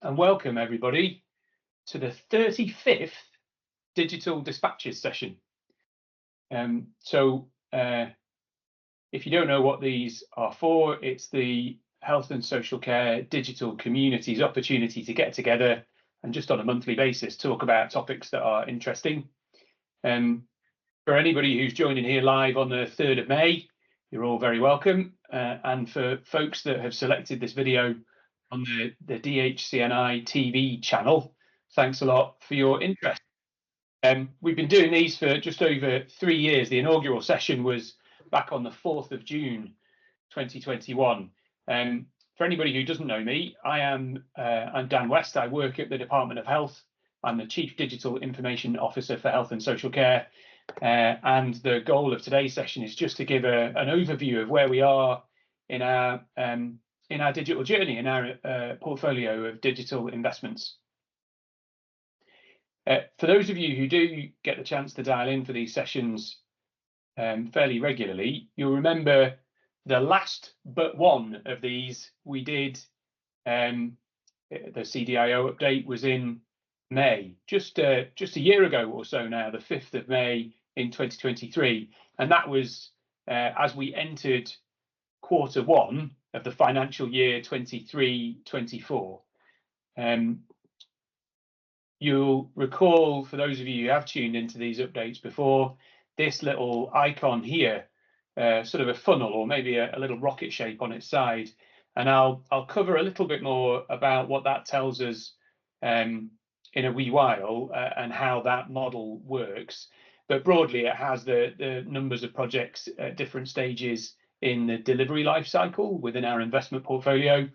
and welcome everybody to the 35th Digital Dispatches session. If you don't know what these are for, it's the Health and Social Care Digital Community's opportunity to get together and just on a monthly basis talk about topics that are interesting. For anybody who's joining here live on the 3rd of May, you're all very welcome. And for folks that have selected this video on the DHCNI TV channel, thanks a lot for your interest. We've been doing these for just over 3 years. The inaugural session was back on the 4th of June 2021. For anybody who doesn't know me, I'm Dan West. I work at the Department of Health. I'm the Chief Digital Information Officer for Health and Social Care. And the goal of today's session is just to give an overview of where we are in our digital journey, in our portfolio of digital investments. For those of you who do get the chance to dial in for these sessions fairly regularly, you'll remember the last but one of these we did. The CDIO update was in May, just a year ago or so now, the 5th of May in 2023, and that was as we entered Q1 of the financial year 23-24. You'll recall, for those of you who have tuned into these updates before, this little icon here, sort of a funnel or maybe a little rocket shape on its side, and I'll cover a little bit more about what that tells us in a wee while and how that model works. But broadly, it has the numbers of projects at different stages in the delivery life cycle within our investment portfolio.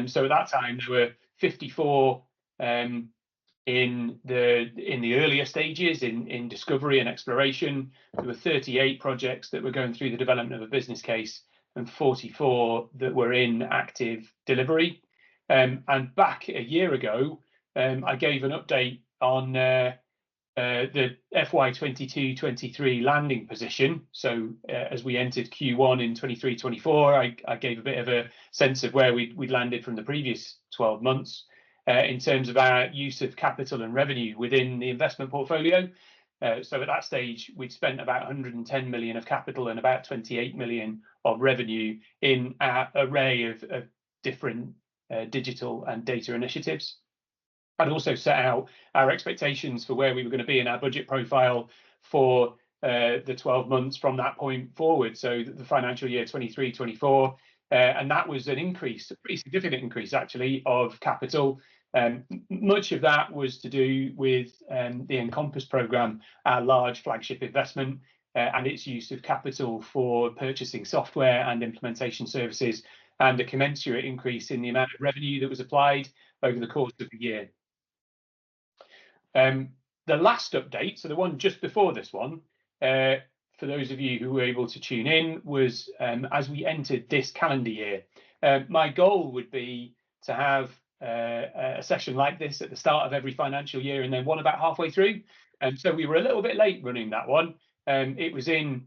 So at that time there were 54 in the earlier stages in discovery and exploration. There were 38 projects that were going through the development of a business case and 44 that were in active delivery. And back a year ago, I gave an update on the FY 22-23 landing position. So as we entered Q1 in 23-24, I gave a bit of a sense of where we'd landed from the previous 12 months. In terms of our use of capital and revenue within the investment portfolio. So at that stage, we'd spent about 110 million of capital and about 28 million of revenue in our array of different digital and data initiatives. I'd also set out our expectations for where we were going to be in our budget profile for the 12 months from that point forward, so the financial year 23-24. And that was an increase, a pretty significant increase actually, of capital. Much of that was to do with the Encompass programme, our large flagship investment, and its use of capital for purchasing software and implementation services, and a commensurate increase in the amount of revenue that was applied over the course of the year. The last update, so the one just before this one, for those of you who were able to tune in, was as we entered this calendar year. My goal would be to have a session like this at the start of every financial year and then one about halfway through. And so we were a little bit late running that one. It was in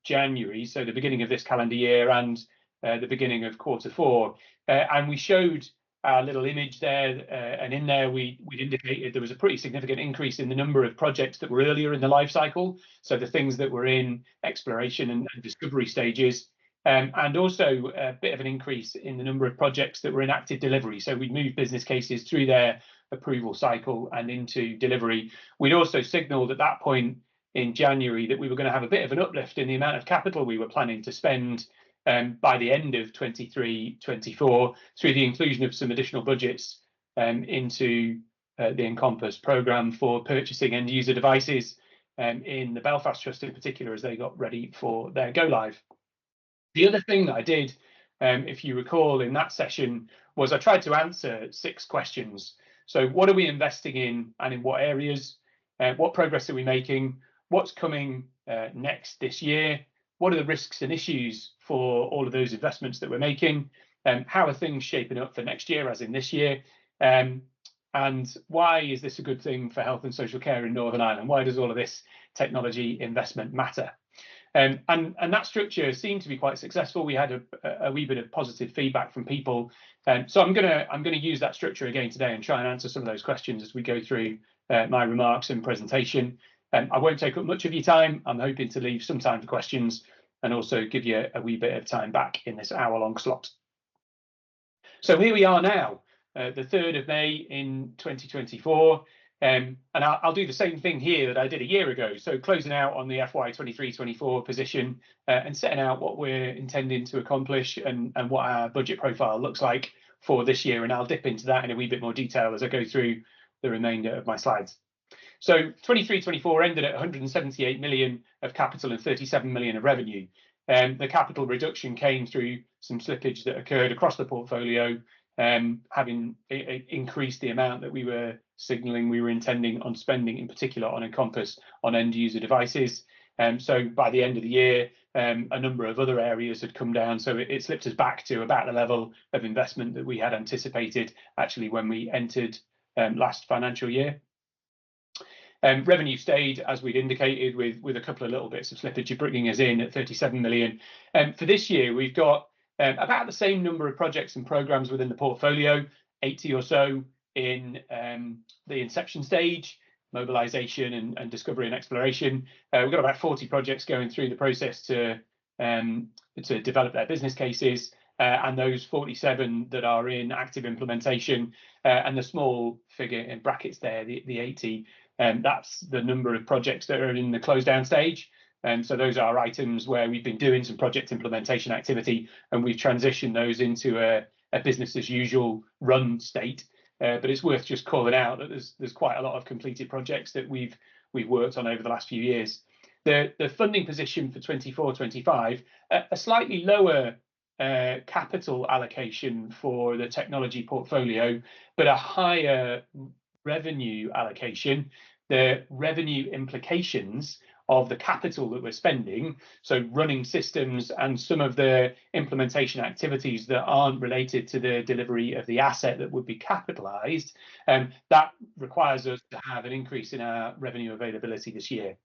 January, so the beginning of this calendar year and the beginning of Q4. And we showed our little image there, and in there we indicated there was a pretty significant increase in the number of projects that were earlier in the life cycle, so the things that were in exploration and discovery stages, and also a bit of an increase in the number of projects that were in active delivery. So we moved business cases through their approval cycle and into delivery. We'd also signalled at that point in January that we were going to have a bit of an uplift in the amount of capital we were planning to spend by the end of 23-24 through the inclusion of some additional budgets into the Encompass programme for purchasing end user devices in the Belfast Trust in particular, as they got ready for their go live. The other thing that I did, if you recall in that session, was I tried to answer 6 questions. So what are we investing in and in what areas? What progress are we making? What's coming next this year? What are the risks and issues for all of those investments that we're making? How are things shaping up for next year, as in this year? And why is this a good thing for health and social care in Northern Ireland? Why does all of this technology investment matter? And that structure seemed to be quite successful. We had a wee bit of positive feedback from people. So I'm gonna use that structure again today and try and answer some of those questions as we go through my remarks and presentation. I won't take up much of your time. I'm hoping to leave some time for questions and also give you a wee bit of time back in this hour-long slot. So here we are now, the 3rd of May in 2024. And I'll do the same thing here that I did a year ago. So closing out on the FY 23-24 position and setting out what we're intending to accomplish and what our budget profile looks like for this year. And I'll dip into that in a wee bit more detail as I go through the remainder of my slides. So 23-24 ended at 178 million of capital and 37 million of revenue. The capital reduction came through some slippage that occurred across the portfolio, having increased the amount that we were signalling we were intending on spending, in particular on Encompass on end user devices. So by the end of the year, a number of other areas had come down. So it slipped us back to about the level of investment that we had anticipated actually when we entered last financial year. Revenue stayed as we'd indicated with a couple of little bits of slippage, bringing us in at 37 million. For this year, we've got about the same number of projects and programs within the portfolio, 80 or so in the inception stage, mobilization and discovery and exploration. We've got about 40 projects going through the process to develop their business cases, and those 47 that are in active implementation, and the small figure in brackets there, the 80. That's the number of projects that are in the close down stage. And so those are items where we've been doing some project implementation activity and we've transitioned those into a business as usual run state. But it's worth just calling out that there's quite a lot of completed projects that we've worked on over the last few years. The funding position for 24-25, a slightly lower capital allocation for the technology portfolio, but a higher revenue allocation. The revenue implications of the capital that we're spending, so running systems and some of the implementation activities that aren't related to the delivery of the asset that would be capitalized, that requires us to have an increase in our revenue availability this year.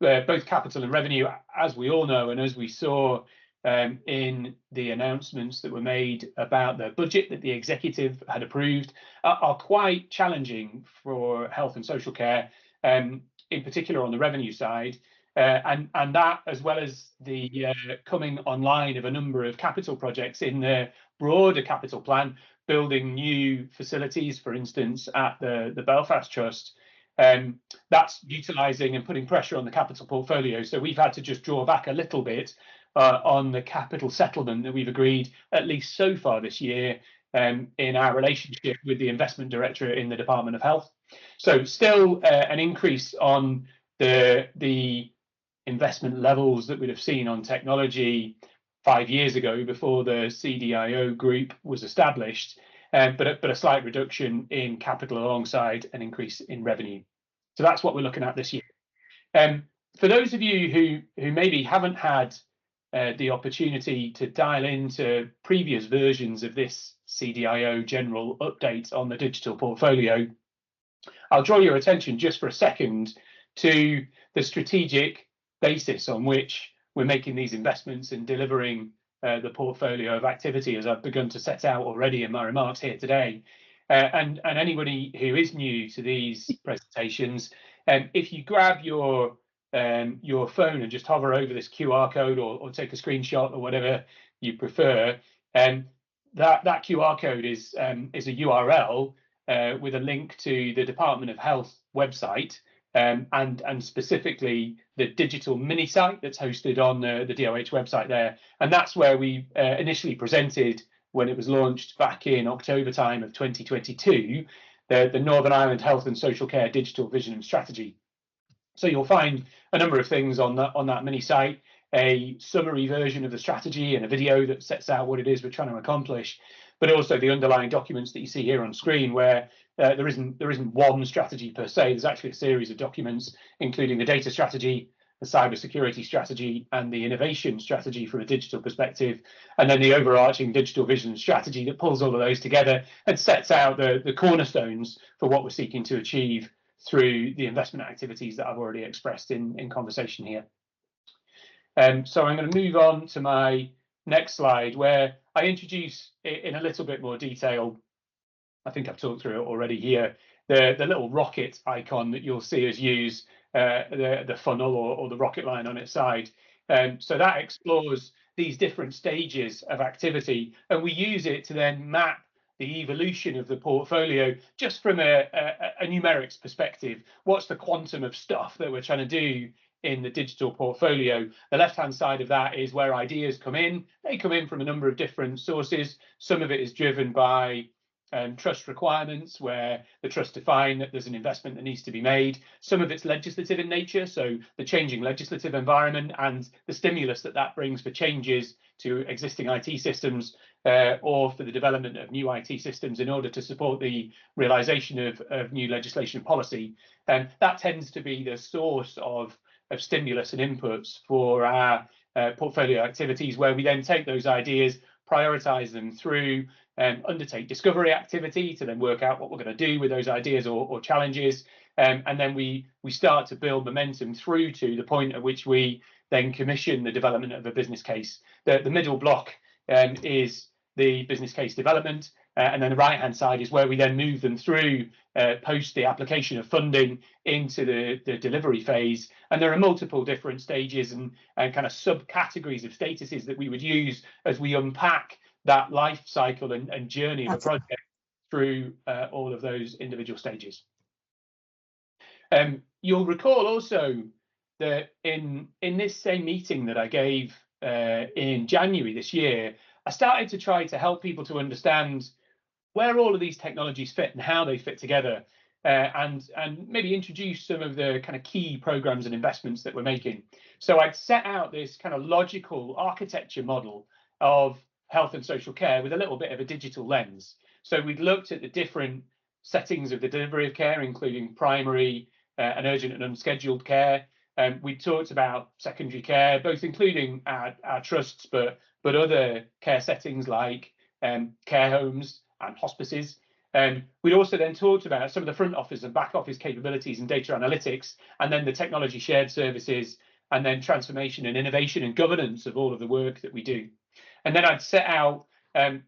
Both capital and revenue, as we all know, and as we saw in the announcements that were made about the budget that the executive had approved, are quite challenging for health and social care, in particular on the revenue side, and that, as well as the coming online of a number of capital projects in the broader capital plan, building new facilities, for instance, at the Belfast Trust, that's utilising and putting pressure on the capital portfolio. So we've had to just draw back a little bit on the capital settlement that we've agreed, at least so far this year, in our relationship with the investment directorate in the Department of Health. So still an increase on the investment levels that we'd have seen on technology 5 years ago before the CDIO group was established, but a slight reduction in capital alongside an increase in revenue. So that's what we're looking at this year. For those of you who maybe haven't had the opportunity to dial into previous versions of this CDIO general update on the digital portfolio, I'll draw your attention just for a second to the strategic basis on which we're making these investments and delivering the portfolio of activity, as I've begun to set out already in my remarks here today. And anybody who is new to these presentations, if you grab your phone and just hover over this QR code or take a screenshot or whatever you prefer, that QR code is a URL with a link to the Department of Health website, and specifically the digital mini site that's hosted on the DOH website there. And that's where we initially presented, when it was launched back in October time of 2022, the Northern Ireland Health and Social Care Digital Vision and Strategy. So you'll find a number of things on that mini site, a summary version of the strategy and a video that sets out what it is we're trying to accomplish, but also the underlying documents that you see here on screen, where there isn't one strategy per se. There's actually a series of documents, including the data strategy, the cybersecurity strategy, and the innovation strategy from a digital perspective, and then the overarching digital vision strategy that pulls all of those together and sets out the cornerstones for what we're seeking to achieve through the investment activities that I've already expressed in conversation here. So I'm going to move on to my next slide, where I introduce in a little bit more detail. I think I've talked through it already here. The little rocket icon that you'll see us use, the funnel or the rocket line on its side. So that explores these different stages of activity, and we use it to then map the evolution of the portfolio just from a numerics perspective. What's the quantum of stuff that we're trying to do in the digital portfolio? The left-hand side of that is where ideas come in. They come in from a number of different sources. Some of it is driven by trust requirements, where the trust define that there's an investment that needs to be made. Some of it's legislative in nature, so the changing legislative environment and the stimulus that that brings for changes to existing IT systems, or for the development of new IT systems in order to support the realization of new legislation policy. And that tends to be the source of stimulus and inputs for our portfolio activities, where we then take those ideas, prioritize them through, undertake discovery activity to then work out what we're going to do with those ideas or challenges, and then we start to build momentum through to the point at which we then commission the development of a business case. The middle block is the business case development, and then the right hand side is where we then move them through post the application of funding into the delivery phase. And there are multiple different stages and kind of subcategories of statuses that we would use as we unpack that life cycle and journey of a project through all of those individual stages. You'll recall also that in this same meeting that I gave in January this year, I started to try to help people to understand where all of these technologies fit and how they fit together, and maybe introduce some of the kind of key programs and investments that we're making. So I'd set out this kind of logical architecture model of health and social care with a little bit of a digital lens. So we'd looked at the different settings of the delivery of care, including primary and urgent and unscheduled care. We talked about secondary care, both including our trusts, but other care settings like care homes and hospices. We'd also then talked about some of the front office and back office capabilities and data analytics, and then the technology shared services, and then transformation and innovation and governance of all of the work that we do. And then I'd set out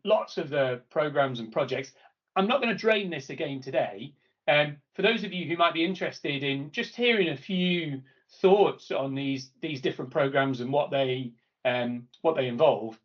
lots of the programs and projects. I'm not going to drain this again today. For those of you who might be interested in just hearing a few thoughts on these different programs and what they involve,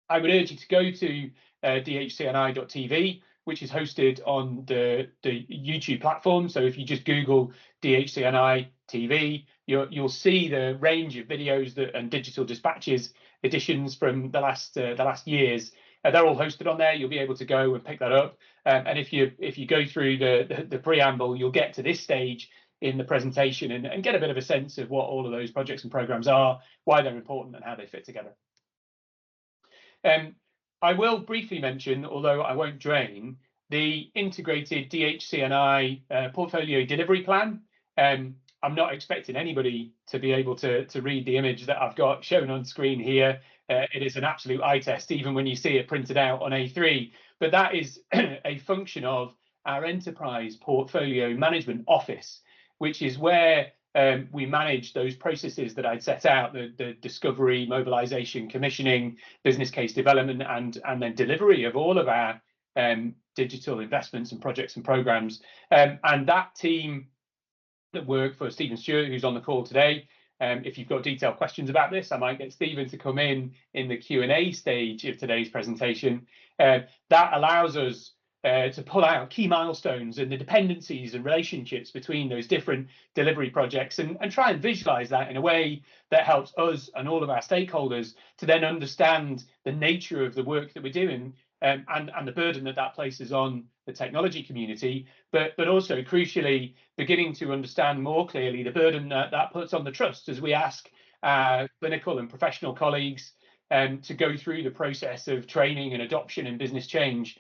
I would urge you to go to dhcni.tv, which is hosted on the YouTube platform. So if you just Google DHCNI TV, you'll see the range of videos and digital dispatches editions from the last years. They're all hosted on there. You'll be able to go and pick that up. And if you go through the preamble, you'll get to this stage in the presentation and get a bit of a sense of what all of those projects and programs are, why they're important, and how they fit together. I will briefly mention, although I won't drain, the integrated DHCNI portfolio delivery plan. I'm not expecting anybody to be able to read the image that I've got shown on screen here. It is an absolute eye test, even when you see it printed out on A3. But that is a function of our enterprise portfolio management office, which is where we manage those processes that I'd set out, the discovery, mobilization, commissioning, business case development, and then delivery of all of our digital investments and projects and programs. And that team that work for Stephen Stewart, who's on the call today, if you've got detailed questions about this, I might get Stephen to come in the Q&A stage of today's presentation. That allows us to pull out key milestones and the dependencies and relationships between those different delivery projects, and try and visualize that in a way that helps us and all of our stakeholders to then understand the nature of the work that we're doing, and the burden that places on the technology community, but also crucially beginning to understand more clearly the burden that puts on the trust as we ask our clinical and professional colleagues to go through the process of training and adoption and business change.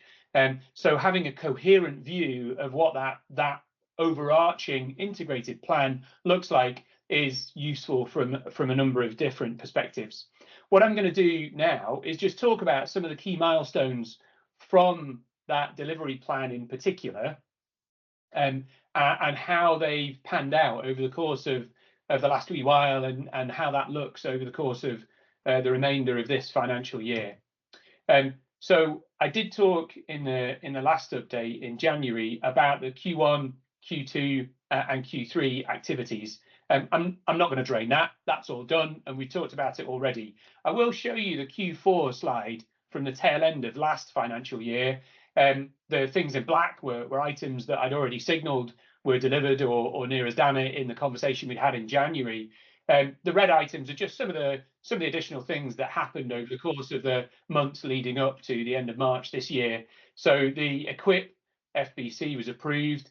So having a coherent view of what that overarching integrated plan looks like is useful from a number of different perspectives. What I'm going to do now is just talk about some of the key milestones from that delivery plan in particular, and how they've panned out over the course of the last wee while and how that looks over the course of the remainder of this financial year. So I did talk in the last update in January about the Q1, Q2, and Q3 activities. I'm not going to drain that. That's all done, and we talked about it already. I will show you the Q4 slide from the tail end of last financial year. The things in black were items that I'd already signalled were delivered or near as damn it in the conversation we'd had in January. The red items are just some of the additional things that happened over the course of the months leading up to the end of March this year. So the Equip FBC was approved,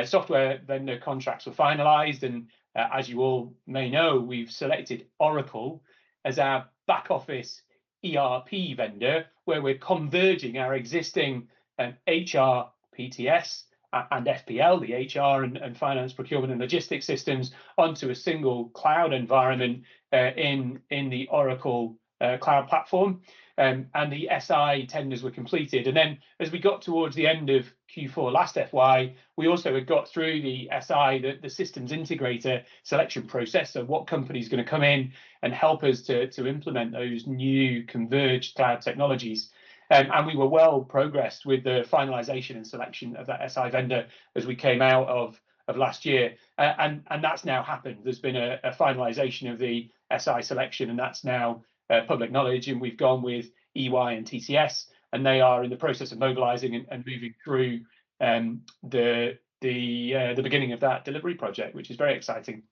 software vendor contracts were finalised, and as you all may know, we've selected Oracle as our back office ERP vendor, where we're converging our existing HR PTS and FPL, the HR and finance, procurement and logistics systems, onto a single cloud environment in the Oracle cloud platform. And the SI tenders were completed. And then as we got towards the end of Q4 last FY, we also had got through the SI, the systems integrator selection process. So what company is going to come in and help us to implement those new converged cloud technologies. And we were well progressed with the finalisation and selection of that SI vendor as we came out of last year. And that's now happened. There's been a finalisation of the SI selection, and that's now public knowledge. And we've gone with EY and TCS, and they are in the process of mobilising and moving through the beginning of that delivery project, which is very exciting.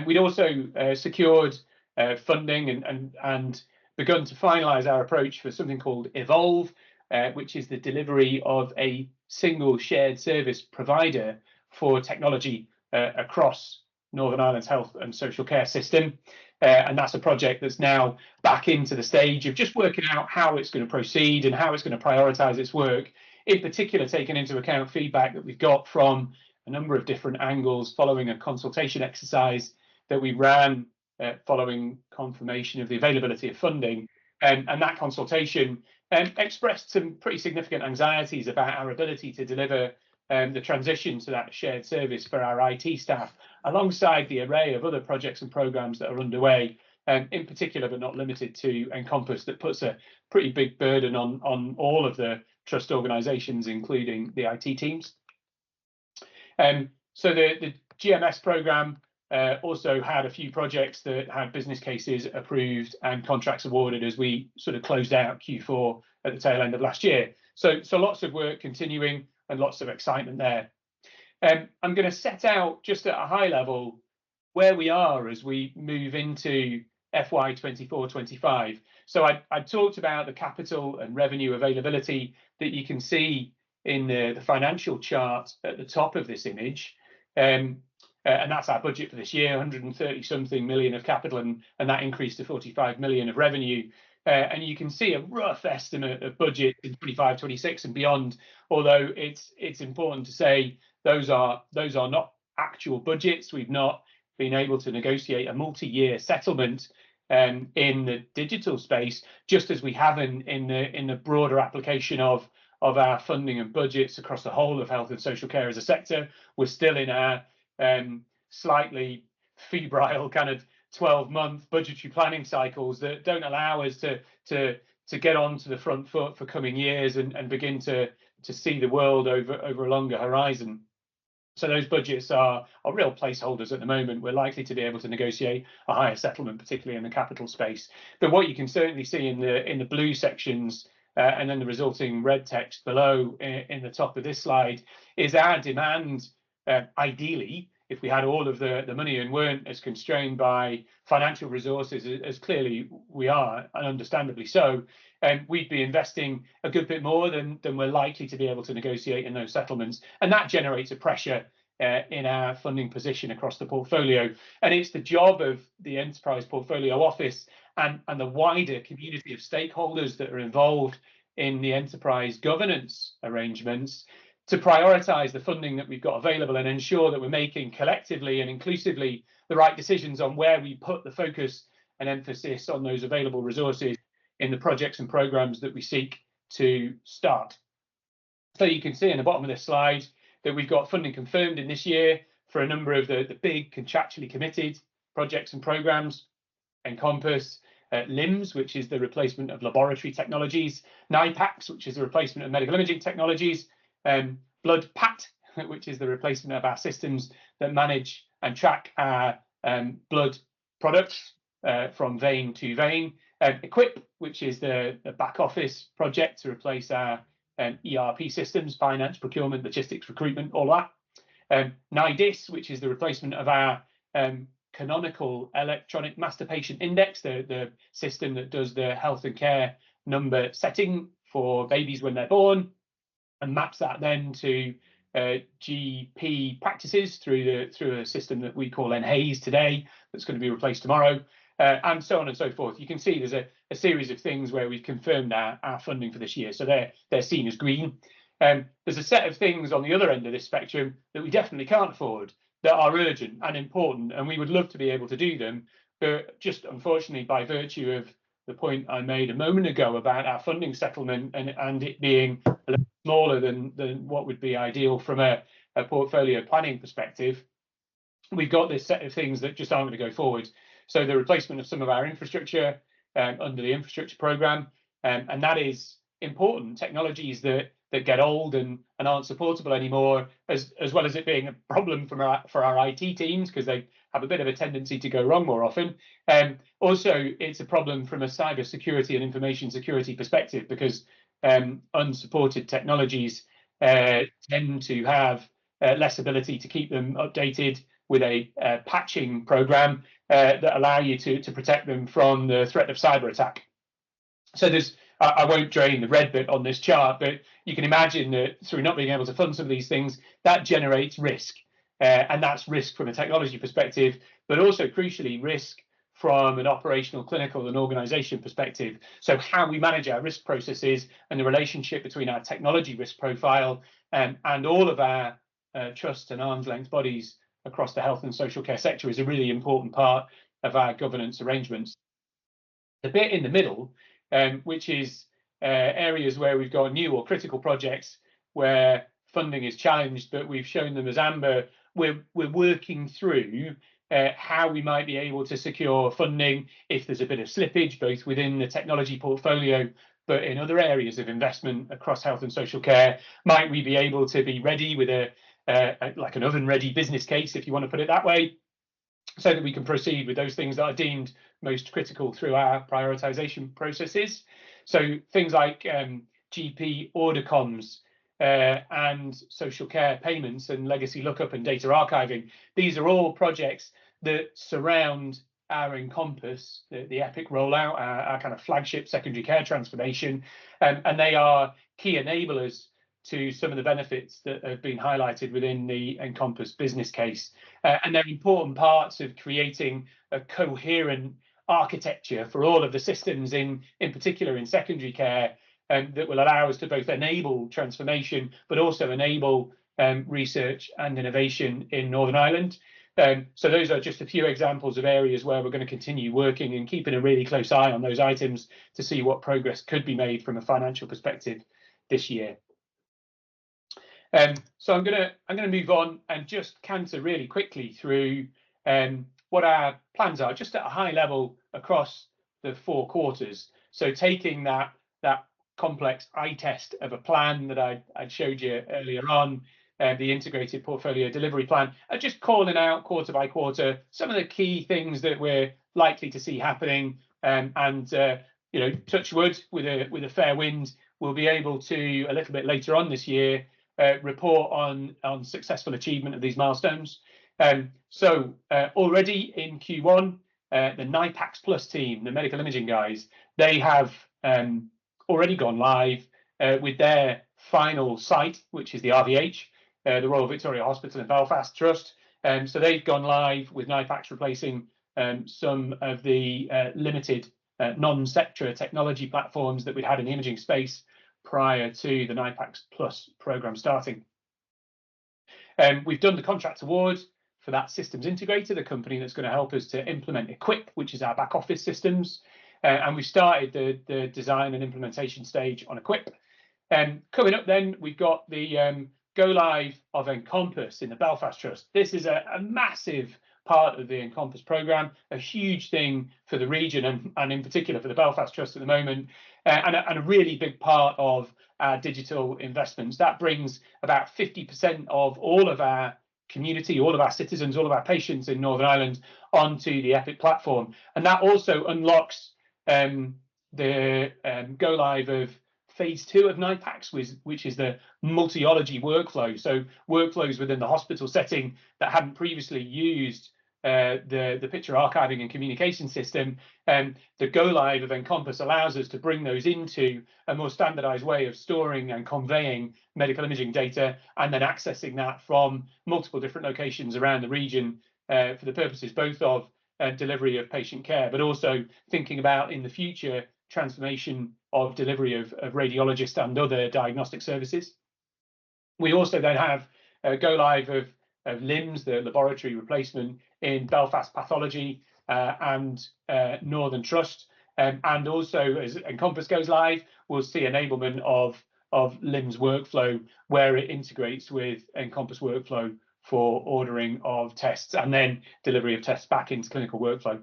We'd also secured funding and begun to finalise our approach for something called Evolve, which is the delivery of a single shared service provider for technology across Northern Ireland's health and social care system. And that's a project that's now back into the stage of just working out how it's going to proceed and how it's going to prioritise its work, in particular taking into account feedback that we've got from a number of different angles following a consultation exercise that we ran following confirmation of the availability of funding. And that consultation expressed some pretty significant anxieties about our ability to deliver the transition to that shared service for our IT staff, alongside the array of other projects and programmes that are underway, in particular but not limited to Encompass, that puts a pretty big burden on all of the trust organisations, including the IT teams. So the GMS programme also had a few projects that had business cases approved and contracts awarded as we sort of closed out Q4 at the tail end of last year. So lots of work continuing and lots of excitement there. I'm going to set out just at a high level where we are as we move into FY 24-25. So I talked about the capital and revenue availability that you can see in the financial chart at the top of this image. And that's our budget for this year, 130-something million of capital, and that increased to 45 million of revenue. And you can see a rough estimate of budget in 25-26 and beyond, although it's important to say those are not actual budgets. We've not been able to negotiate a multi-year settlement in the digital space, just as we have in the broader application of our funding and budgets across the whole of health and social care as a sector. We're still in our slightly febrile kind of 12-month budgetary planning cycles that don't allow us to get onto the front foot for coming years and begin to see the world over a longer horizon. So those budgets are real placeholders at the moment. We're likely to be able to negotiate a higher settlement, particularly in the capital space. But what you can certainly see in the blue sections and then the resulting red text below in the top of this slide is our demand. Ideally, if we had all of the money and weren't as constrained by financial resources as clearly we are, and understandably so, we'd be investing a good bit more than we're likely to be able to negotiate in those settlements. And that generates a pressure in our funding position across the portfolio. And it's the job of the Enterprise Portfolio Office and the wider community of stakeholders that are involved in the enterprise governance arrangements to prioritise the funding that we've got available and ensure that we're making collectively and inclusively the right decisions on where we put the focus and emphasis on those available resources in the projects and programmes that we seek to start. So you can see in the bottom of this slide that we've got funding confirmed in this year for a number of the big contractually committed projects and programs encompass LIMS, which is the replacement of laboratory technologies, NIPACs, which is the replacement of medical imaging technologies, Blood PAT, which is the replacement of our systems that manage and track our blood products from vein to vein, EQUIP, which is the back office project to replace our ERP systems, finance, procurement, logistics, recruitment, all that. NIDIS, which is the replacement of our canonical electronic master patient index, the system that does the health and care number setting for babies when they're born, and maps that then to GP practices through a system that we call NHAES today, that's going to be replaced tomorrow, and so on and so forth. You can see there's a series of things where we've confirmed our funding for this year, so they're seen as green. There's a set of things on the other end of this spectrum that we definitely can't afford, that are urgent and important, and we would love to be able to do them, but just unfortunately, by virtue of the point I made a moment ago about our funding settlement and it being a little smaller than what would be ideal from a portfolio planning perspective, we've got this set of things that just aren't going to go forward. So the replacement of some of our infrastructure under the infrastructure program, and that is important. Technologies that get old and aren't supportable anymore, as well as it being a problem for our IT teams because they have a bit of a tendency to go wrong more often. Also, it's a problem from a cyber security and information security perspective because unsupported technologies tend to have less ability to keep them updated with a patching program that allow you to protect them from the threat of cyber attack. So I won't drain the red bit on this chart, but you can imagine that through not being able to fund some of these things, that generates risk. And that's risk from a technology perspective, but also crucially risk from an operational, clinical and organization perspective. So how we manage our risk processes and the relationship between our technology risk profile and all of our trust and arm's length bodies across the health and social care sector is a really important part of our governance arrangements. The bit in the middle, which is areas where we've got new or critical projects where funding is challenged, but we've shown them as amber. We're working through how we might be able to secure funding if there's a bit of slippage, both within the technology portfolio, but in other areas of investment across health and social care. Might we be able to be ready with like an oven-ready business case, if you want to put it that way, so that we can proceed with those things that are deemed most critical through our prioritization processes. So things like GP order comms and social care payments and legacy lookup and data archiving. These are all projects that surround our Encompass, the EPIC rollout, our kind of flagship secondary care transformation, and they are key enablers to some of the benefits that have been highlighted within the Encompass business case. And they're important parts of creating a coherent architecture for all of the systems in particular in secondary care, that will allow us to both enable transformation, but also enable research and innovation in Northern Ireland. So those are just a few examples of areas where we're going to continue working and keeping a really close eye on those items to see what progress could be made from a financial perspective this year. So I'm going to move on and just canter really quickly through what our plans are, just at a high level across the 4 quarters. So taking that complex eye test of a plan that I showed you earlier on, the integrated portfolio delivery plan, just calling out quarter by quarter some of the key things that we're likely to see happening, and you know, touch wood, with a fair wind, we'll be able to a little bit later on this year report on successful achievement of these milestones. So already in Q1, the NIPACs Plus team, the medical imaging guys, they have already gone live with their final site, which is the RVH, the Royal Victoria Hospital in Belfast Trust. So they've gone live with NIPACs replacing some of the limited non-sector technology platforms that we'd had in the imaging space prior to the NIPACs Plus program starting. We've done the contract award for that systems integrator, the company that's going to help us to implement EQUIP, which is our back office systems, and we started the design and implementation stage on EQUIP. Coming up then, we've got the go live of Encompass in the Belfast Trust. This is a massive part of the Encompass programme, a huge thing for the region and in particular for the Belfast Trust at the moment, and a really big part of our digital investments. That brings about 50% of all of our community, all of our citizens, all of our patients in Northern Ireland onto the Epic platform. And that also unlocks the go live of phase 2 of NIPACS, which is the multi-ology workflow. So workflows within the hospital setting that hadn't previously used the picture archiving and communication system. The go live of Encompass allows us to bring those into a more standardized way of storing and conveying medical imaging data, and then accessing that from multiple different locations around the region for the purposes both of delivery of patient care, but also thinking about in the future transformation of delivery of radiologists and other diagnostic services. We also then have a go live of LIMS, the laboratory replacement in Belfast Pathology and Northern Trust. And also as Encompass goes live, we'll see enablement of LIMS workflow where it integrates with Encompass workflow for ordering of tests and then delivery of tests back into clinical workflow.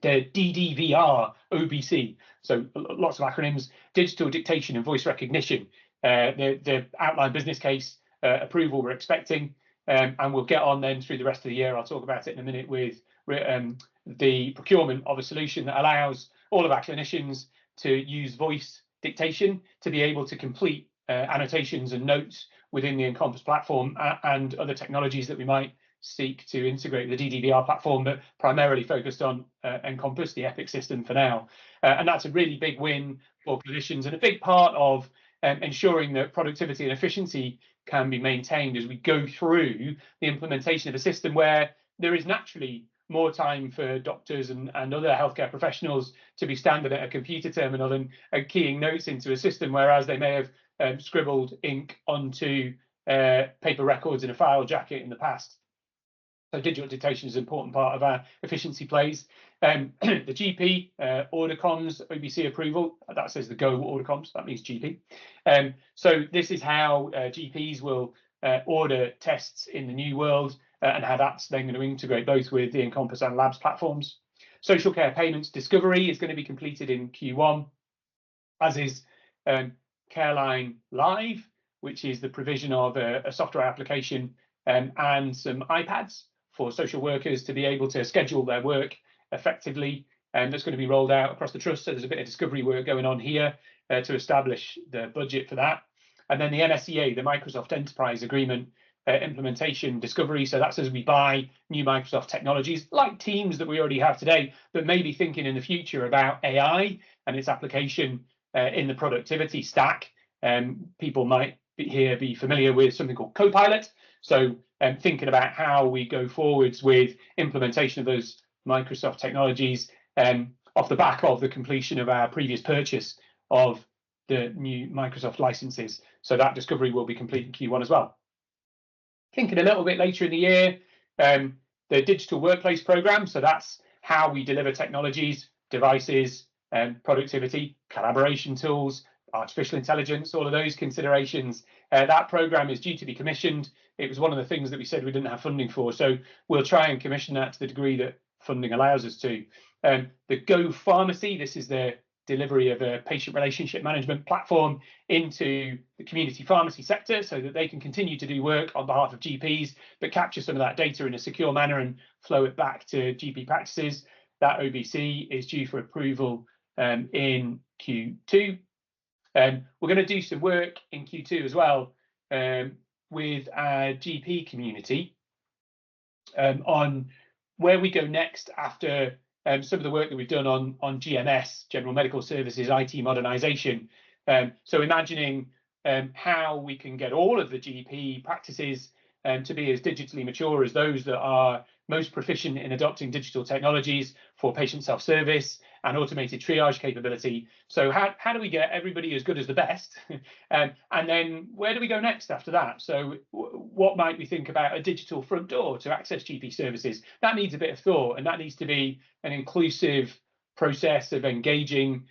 The DDVR OBC, so lots of acronyms, digital dictation and voice recognition, the outline business case approval we're expecting, and we'll get on then through the rest of the year. I'll talk about it in a minute with the procurement of a solution that allows all of our clinicians to use voice dictation to be able to complete annotations and notes within the Encompass platform and other technologies that we might seek to integrate the DDVR platform, but primarily focused on Encompass, the Epic system for now. And that's a really big win for clinicians and a big part of ensuring that productivity and efficiency can be maintained as we go through the implementation of a system where there is naturally more time for doctors and other healthcare professionals to be standing at a computer terminal and keying notes into a system, whereas they may have scribbled ink onto paper records in a file jacket in the past. So digital dictation is an important part of our efficiency plays. The GP order comms OBC approval, that says the go order comms, that means GP. So this is how GPs will order tests in the new world and how that's then going to integrate both with the Encompass and Labs platforms. Social care payments discovery is going to be completed in Q1, as is Careline Live, which is the provision of a software application and some iPads for social workers to be able to schedule their work effectively. And that's going to be rolled out across the trust. So there's a bit of discovery work going on here to establish the budget for that. And then the MSEA, the Microsoft Enterprise Agreement implementation discovery. So that's as we buy new Microsoft technologies like Teams that we already have today, but maybe thinking in the future about AI and its application in the productivity stack. People might be familiar with something called Copilot. So thinking about how we go forwards with implementation of those Microsoft technologies off the back of the completion of our previous purchase of the new Microsoft licenses. So that discovery will be complete in Q1 as well. Thinking a little bit later in the year, the digital workplace program. So that's how we deliver technologies, devices, productivity, collaboration tools, artificial intelligence, all of those considerations. That program is due to be commissioned. It was one of the things that we said we didn't have funding for. So we'll try and commission that to the degree that funding allows us to. The Go Pharmacy, this is the delivery of a patient relationship management platform into the community pharmacy sector so that they can continue to do work on behalf of GPs, but capture some of that data in a secure manner and flow it back to GP practices. That OBC is due for approval in Q2. We're going to do some work in Q2 as well with our GP community on where we go next after some of the work that we've done on GMS, General Medical Services, IT modernisation. So imagining how we can get all of the GP practices to be as digitally mature as those that are most proficient in adopting digital technologies for patient self-service and automated triage capability. So how do we get everybody as good as the best? And then where do we go next after that? So what might we think about a digital front door to access GP services? That needs a bit of thought, and that needs to be an inclusive process of engaging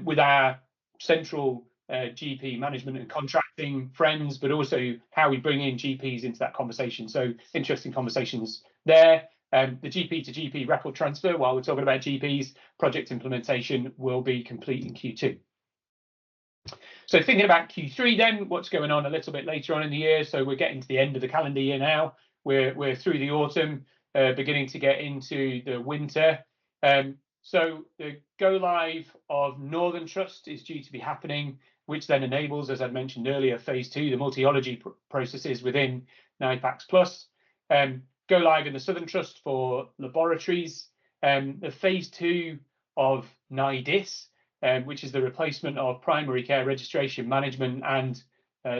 with our central GP management and contracting friends, but also how we bring in GPs into that conversation. So interesting conversations there. The GP to GP record transfer, while we're talking about GPs, project implementation will be complete in Q2. So thinking about Q3 then, what's going on a little bit later on in the year? So we're getting to the end of the calendar year now. We're through the autumn, beginning to get into the winter. So the go live of Northern Trust is due to be happening, which then enables, as I mentioned earlier, phase 2, the multi-ology processes within NIPAX Plus. Go live in the Southern Trust for laboratories. The phase 2 of NIDIS, which is the replacement of primary care registration management and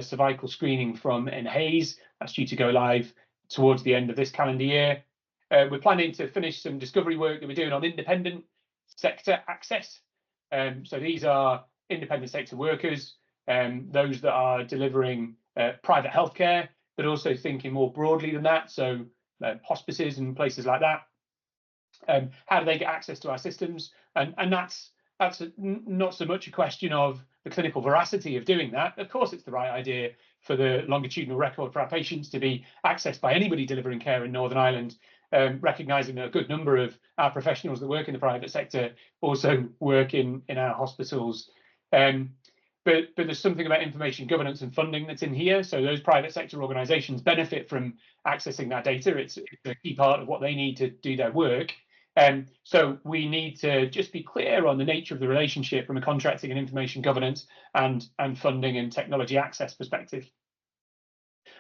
cervical screening from NHAIS. That's due to go live towards the end of this calendar year. We're planning to finish some discovery work that we're doing on independent sector access. So these are independent sector workers, those that are delivering private healthcare, but also thinking more broadly than that. So hospices and places like that. How do they get access to our systems? And that's not so much a question of the clinical veracity of doing that. Of course, it's the right idea for the longitudinal record for our patients to be accessed by anybody delivering care in Northern Ireland, recognising that a good number of our professionals that work in the private sector also work in our hospitals. But there's something about information governance and funding that's in here. So those private sector organisations benefit from accessing that data. It's a key part of what they need to do their work. So we need to just be clear on the nature of the relationship from a contracting and information governance and funding and technology access perspective.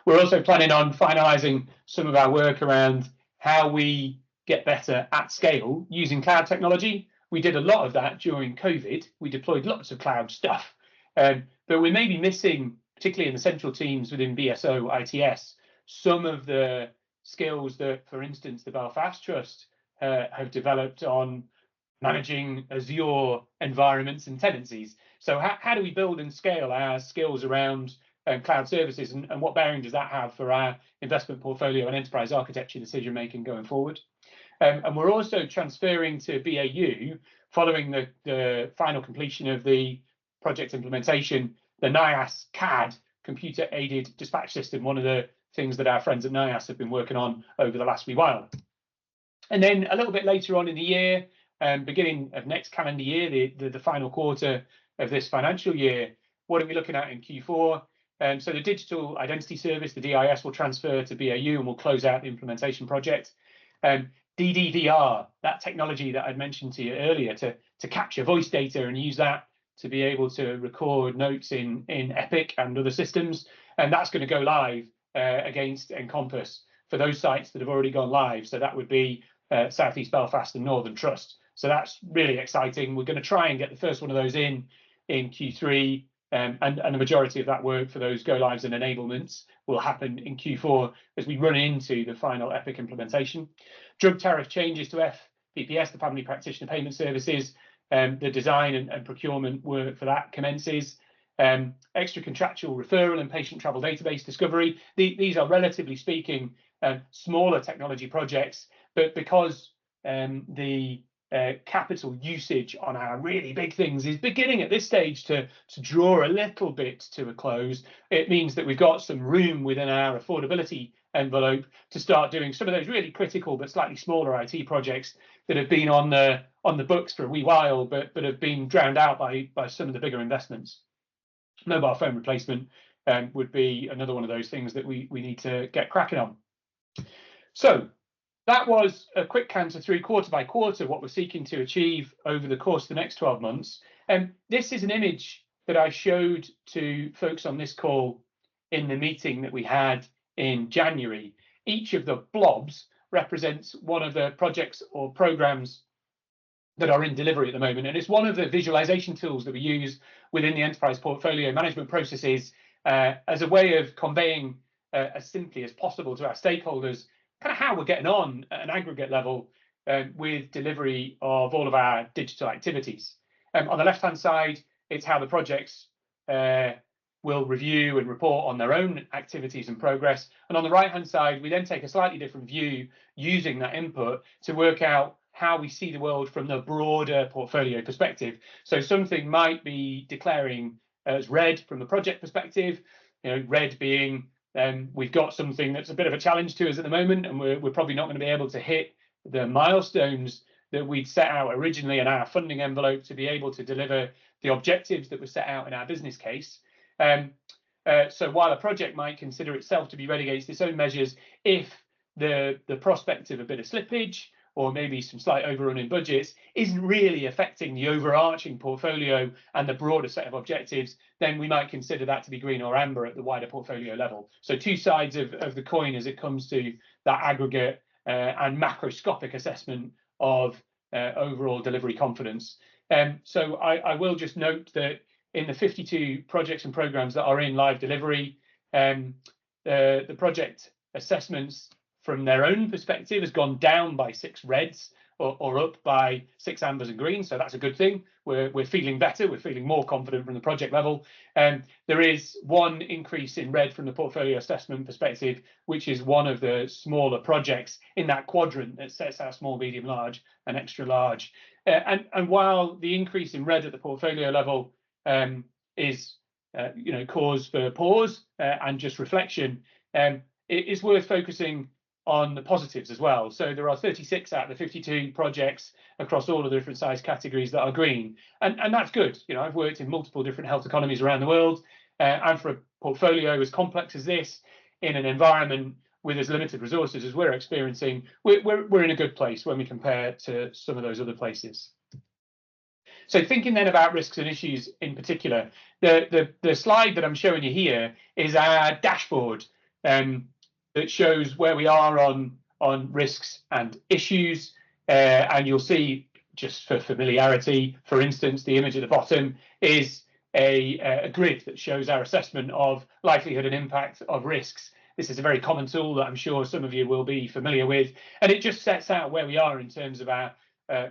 We're also planning on finalising some of our work around how we get better at scale using cloud technology. We did a lot of that during COVID. We deployed lots of cloud stuff, but we may be missing, particularly in the central teams within BSO ITS, some of the skills that, for instance, the Belfast Trust have developed on managing Azure environments and tenancies. So how do we build and scale our skills around cloud services, and what bearing does that have for our investment portfolio and enterprise architecture decision making going forward? And we're also transferring to BAU, following the final completion of the project implementation, the NIAS CAD, computer aided dispatch system, one of the things that our friends at NIAS have been working on over the last wee while. And then a little bit later on in the year, beginning of next calendar year, the final quarter of this financial year, what are we looking at in Q4? So the digital identity service, the DIS, will transfer to BAU and we'll close out the implementation project. DDVR, that technology that I'd mentioned to you earlier, to capture voice data and use that to be able to record notes in Epic and other systems. And that's going to go live against Encompass for those sites that have already gone live. So that would be South East Belfast and Northern Trust. So that's really exciting. We're going to try and get the first one of those in Q3, and the majority of that work for those go lives and enablements will happen in Q4 as we run into the final Epic implementation. Drug tariff changes to FPPS, the Family Practitioner Payment Services, the design and procurement work for that commences. Extra contractual referral and patient travel database discovery. These are, relatively speaking, smaller technology projects, but because the capital usage on our really big things is beginning at this stage to draw a little bit to a close, it means that we've got some room within our affordability envelope to start doing some of those really critical but slightly smaller IT projects that have been on the books for a wee while, but have been drowned out by some of the bigger investments. Mobile phone replacement would be another one of those things that we need to get cracking on. So that was a quick canter through quarter by quarter what we're seeking to achieve over the course of the next 12 months. And this is an image that I showed to folks on this call in the meeting that we had in January. Each of the blobs represents one of the projects or programs that are in delivery at the moment. And it's one of the visualization tools that we use within the enterprise portfolio management processes as a way of conveying as simply as possible to our stakeholders kind of how we're getting on at an aggregate level with delivery of all of our digital activities. On the left-hand side, it's how the projects will review and report on their own activities and progress. And on the right-hand side, we then take a slightly different view using that input to work out how we see the world from the broader portfolio perspective. So something might be declaring as red from the project perspective. Red being we've got something that's a bit of a challenge to us at the moment, and we're probably not going to be able to hit the milestones that we'd set out originally in our funding envelope to be able to deliver the objectives that were set out in our business case. So while a project might consider itself to be ready against its own measures, if the prospect of a bit of slippage or maybe some slight overrun in budgets isn't really affecting the overarching portfolio and the broader set of objectives, then we might consider that to be green or amber at the wider portfolio level. So two sides of the coin as it comes to that aggregate and macroscopic assessment of overall delivery confidence. So I will just note that in the 52 projects and programs that are in live delivery, the project assessments from their own perspective has gone down by 6 reds or up by 6 ambers and greens. So that's a good thing. We're feeling better. We're feeling more confident from the project level. There is one increase in red from the portfolio assessment perspective, which is one of the smaller projects in that quadrant that sets out small, medium, large, and extra large. And while the increase in red at the portfolio level is cause for pause and just reflection, it is worth focusing on the positives as well. So there are 36 out of the 52 projects across all of the different size categories that are green, and that's good. I've worked in multiple different health economies around the world, and for a portfolio as complex as this, in an environment with as limited resources as we're experiencing, we're in a good place when we compare to some of those other places. So thinking then about risks and issues in particular, the slide that I'm showing you here is our dashboard that shows where we are on risks and issues, and you'll see, just for familiarity, for instance, the image at the bottom is a grid that shows our assessment of likelihood and impact of risks. This is a very common tool that I'm sure some of you will be familiar with, and it just sets out where we are in terms of our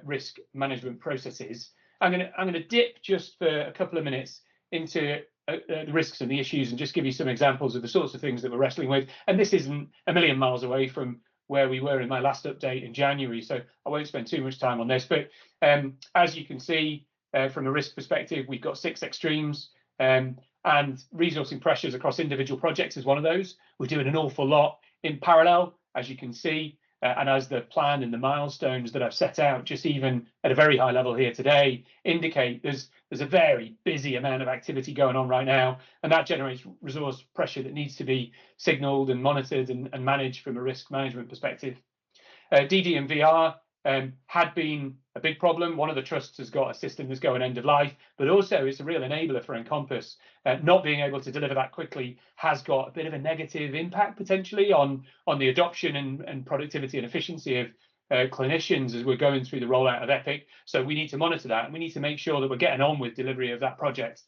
risk management processes. I'm going to dip just for a couple of minutes into the risks and the issues and just give you some examples of the sorts of things that we're wrestling with. And this isn't a million miles away from where we were in my last update in January, so I won't spend too much time on this. But as you can see, from a risk perspective, we've got 6 extremes, and resourcing pressures across individual projects is one of those. We're doing an awful lot in parallel, as you can see, and as the plan and the milestones that I've set out, just even at a very high level here today, indicate there's a very busy amount of activity going on right now, and that generates resource pressure that needs to be signalled and monitored and managed from a risk management perspective. DD and VR had been a big problem. One of the trusts has got a system that's going end of life, but also it's a real enabler for Encompass. Not being able to deliver that quickly has got a bit of a negative impact potentially on the adoption and productivity and efficiency of clinicians as we're going through the rollout of Epic. So we need to monitor that, and we need to make sure that we're getting on with delivery of that project.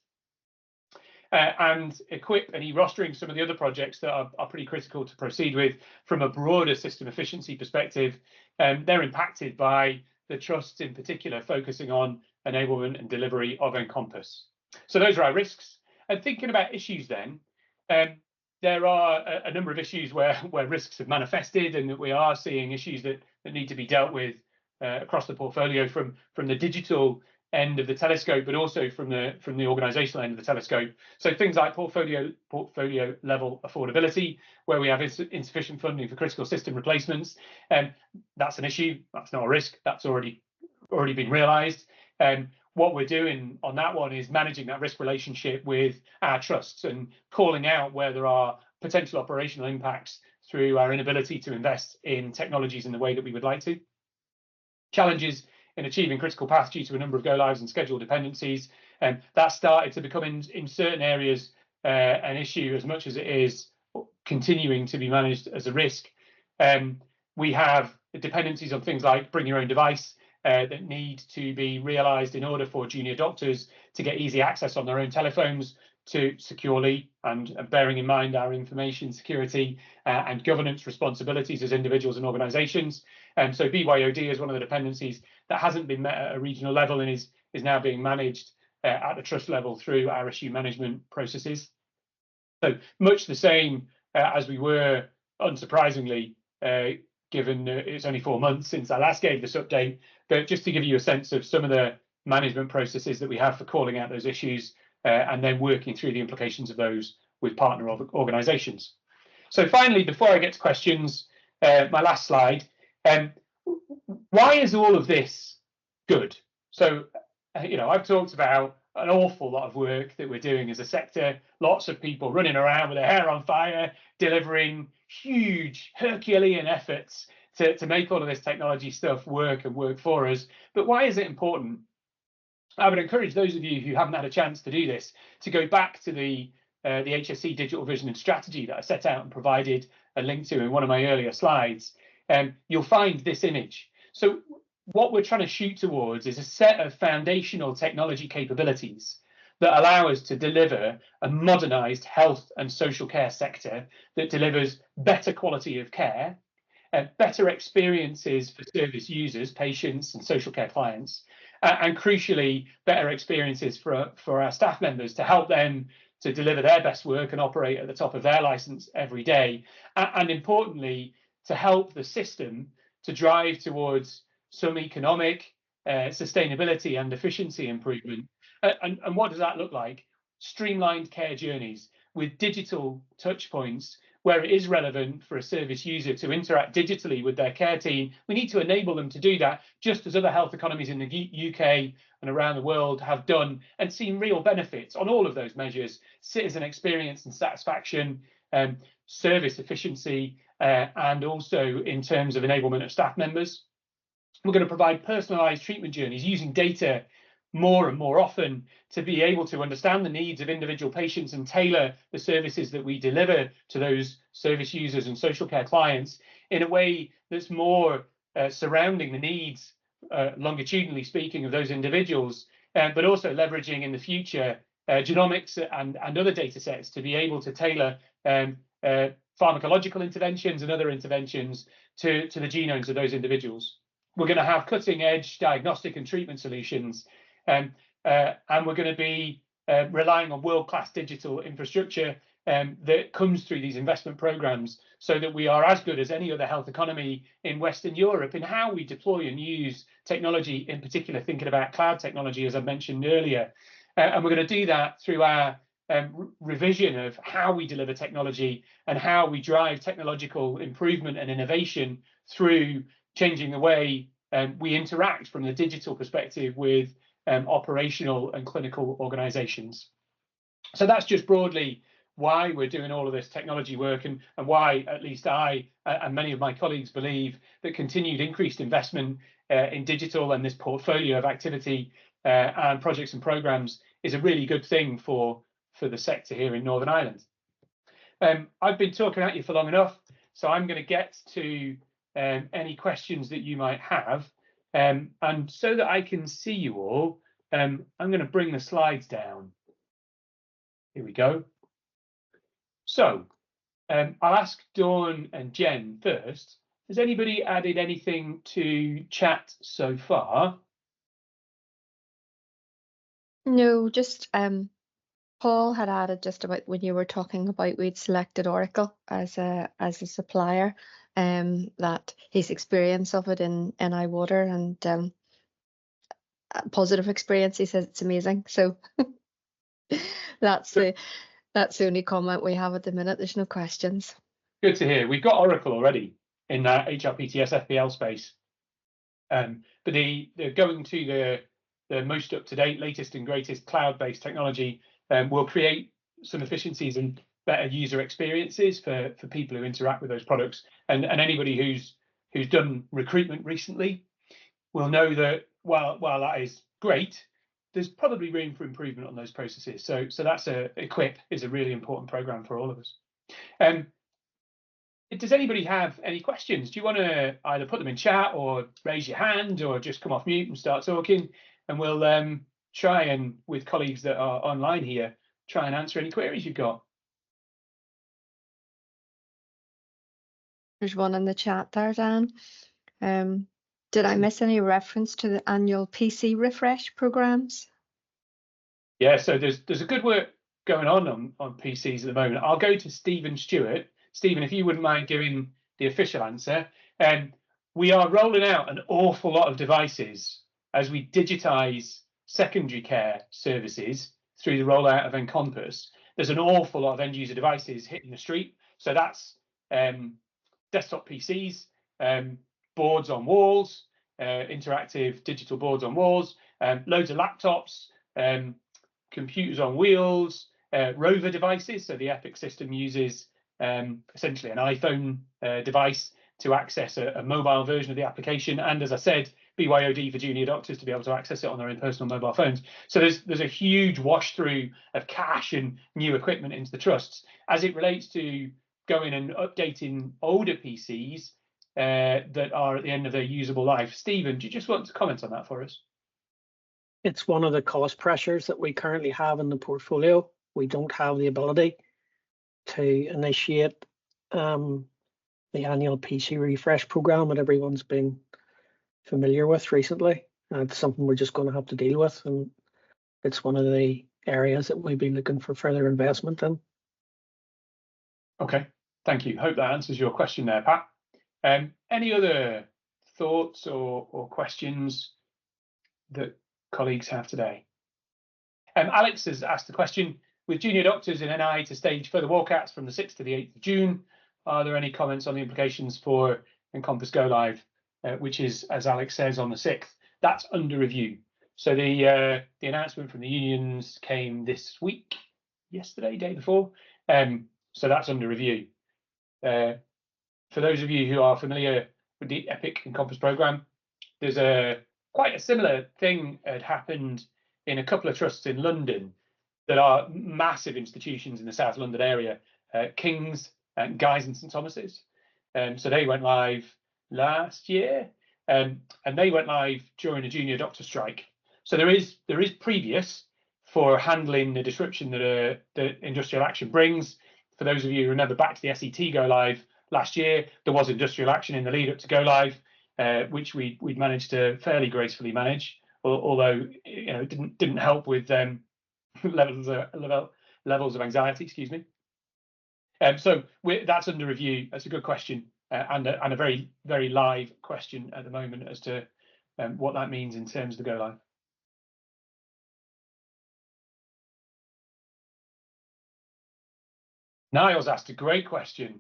And equip and e-rostering some of the other projects that are pretty critical to proceed with from a broader system efficiency perspective. They're impacted by the trusts in particular focusing on enablement and delivery of Encompass. So those are our risks. And thinking about issues then, there are a number of issues where risks have manifested, and that we are seeing issues that need to be dealt with across the portfolio from the digital end of the telescope, but also from the organizational end of the telescope. So things like portfolio level affordability, where we have insufficient funding for critical system replacements, and that's an issue. That's not a risk. That's already been realized. What we're doing on that one is managing that risk relationship with our trusts and calling out where there are potential operational impacts through our inability to invest in technologies in the way that we would like to. Challenges in achieving critical path due to a number of go-lives and schedule dependencies. That started to become in certain areas an issue as much as it is continuing to be managed as a risk. We have dependencies on things like bring your own device that need to be realised in order for junior doctors to get easy access on their own telephones to securely, and bearing in mind our information security and governance responsibilities as individuals and organisations. So BYOD is one of the dependencies that hasn't been met at a regional level and is now being managed at the trust level through our issue management processes. So much the same as we were, unsurprisingly, given it's only 4 months since I last gave this update, but just to give you a sense of some of the management processes that we have for calling out those issues and then working through the implications of those with partner organisations. So finally, before I get to questions, my last slide, why is all of this good? So, I've talked about an awful lot of work that we're doing as a sector, lots of people running around with their hair on fire, delivering huge Herculean efforts to make all of this technology stuff work and work for us. But why is it important? I would encourage those of you who haven't had a chance to do this to go back to the HSC Digital Vision and Strategy that I set out and provided a link to in one of my earlier slides. You'll find this image. So what we're trying to shoot towards is a set of foundational technology capabilities that allow us to deliver a modernised health and social care sector that delivers better quality of care, better experiences for service users, patients and social care clients, and crucially, better experiences for our staff members to help them to deliver their best work and operate at the top of their license every day. And importantly, to help the system to drive towards some economic sustainability and efficiency improvement. And what does that look like? Streamlined care journeys with digital touch points where it is relevant for a service user to interact digitally with their care team. We need to enable them to do that, just as other health economies in the UK and around the world have done and seen real benefits on all of those measures: citizen experience and satisfaction, service efficiency, and also in terms of enablement of staff members. We're going to provide personalised treatment journeys using data more and more often to be able to understand the needs of individual patients and tailor the services that we deliver to those service users and social care clients in a way that's more surrounding the needs, longitudinally speaking, of those individuals, but also leveraging in the future genomics and other data sets to be able to tailor pharmacological interventions and other interventions to the genomes of those individuals. We're going to have cutting edge diagnostic and treatment solutions, and we're going to be relying on world-class digital infrastructure that comes through these investment programs, so that we are as good as any other health economy in Western Europe in how we deploy and use technology, in particular thinking about cloud technology, as I mentioned earlier. And we're going to do that through our revision of how we deliver technology and how we drive technological improvement and innovation through changing the way we interact from the digital perspective with operational and clinical organizations. So that's just broadly why we're doing all of this technology work, and why at least I and many of my colleagues believe that continued increased investment in digital and this portfolio of activity and projects and programs is a really good thing for the sector here in Northern Ireland. I've been talking at you for long enough, so I'm going to get to any questions that you might have. And so that I can see you all, I'm going to bring the slides down. Here we go. So I'll ask Dawn and Jen first. Has anybody added anything to chat so far? No, just Paul had added just about when you were talking about we'd selected Oracle as a supplier, that his experience of it in iWater and positive experience. He says it's amazing. So that's the only comment we have at the minute. There's no questions. Good to hear. We've got Oracle already in that HRPTS FPL space, but they're going to the most up-to-date, latest and greatest cloud-based technology will create some efficiencies and better user experiences for people who interact with those products. And anybody who's done recruitment recently will know that while that is great, there's probably room for improvement on those processes. So that's EQUIP is a really important program for all of us. Does anybody have any questions? Do you want to either put them in chat or raise your hand or just come off mute and start talking? And we'll try and, with colleagues that are online here, try and answer any queries you've got. There's one in the chat there, Dan. Did I miss any reference to the annual PC refresh programs? Yeah, so there's a good work going on PCs at the moment. I'll go to Stephen Stewart. Stephen, if you wouldn't mind giving the official answer. We are rolling out an awful lot of devices as we digitize secondary care services through the rollout of Encompass, there's an awful lot of end user devices hitting the street. So that's desktop PCs, boards on walls, interactive digital boards on walls, loads of laptops, computers on wheels, rover devices. So the Epic system uses essentially an iPhone device to access a mobile version of the application, and as I said, BYOD for junior doctors to be able to access it on their own personal mobile phones. So there's a huge wash through of cash and new equipment into the trusts. As it relates to going and updating older PCs that are at the end of their usable life, Stephen, do you just want to comment on that for us? It's one of the cost pressures that we currently have in the portfolio. We don't have the ability to initiate the annual PC refresh program that everyone's been familiar with recently. It's something we're just going to have to deal with, and it's one of the areas that we've been looking for further investment in. Okay, thank you. Hope that answers your question there, Pat. Any other thoughts or questions that colleagues have today? Alex has asked the question, with junior doctors in NI to stage further walkouts from the 6th to the 8th of June, are there any comments on the implications for Encompass Go Live, which is, as Alex says, on the 6th? That's under review. So the announcement from the unions came this week, yesterday, day before. So that's under review. For those of you who are familiar with the Epic Encompass program, there's quite a similar thing had happened in a couple of trusts in London that are massive institutions in the South London area, King's and Guy's and St Thomas's. So they went live last year, and they went live during a junior doctor strike. So there is previous for handling the disruption that industrial action brings. For those of you who remember back to the SET go live last year, there was industrial action in the lead up to go live, which we'd managed to fairly gracefully manage, although it didn't help with levels of anxiety. Excuse me. So that's under review. That's a good question, and a very, very live question at the moment as to what that means in terms of the go live. Niall's asked a great question.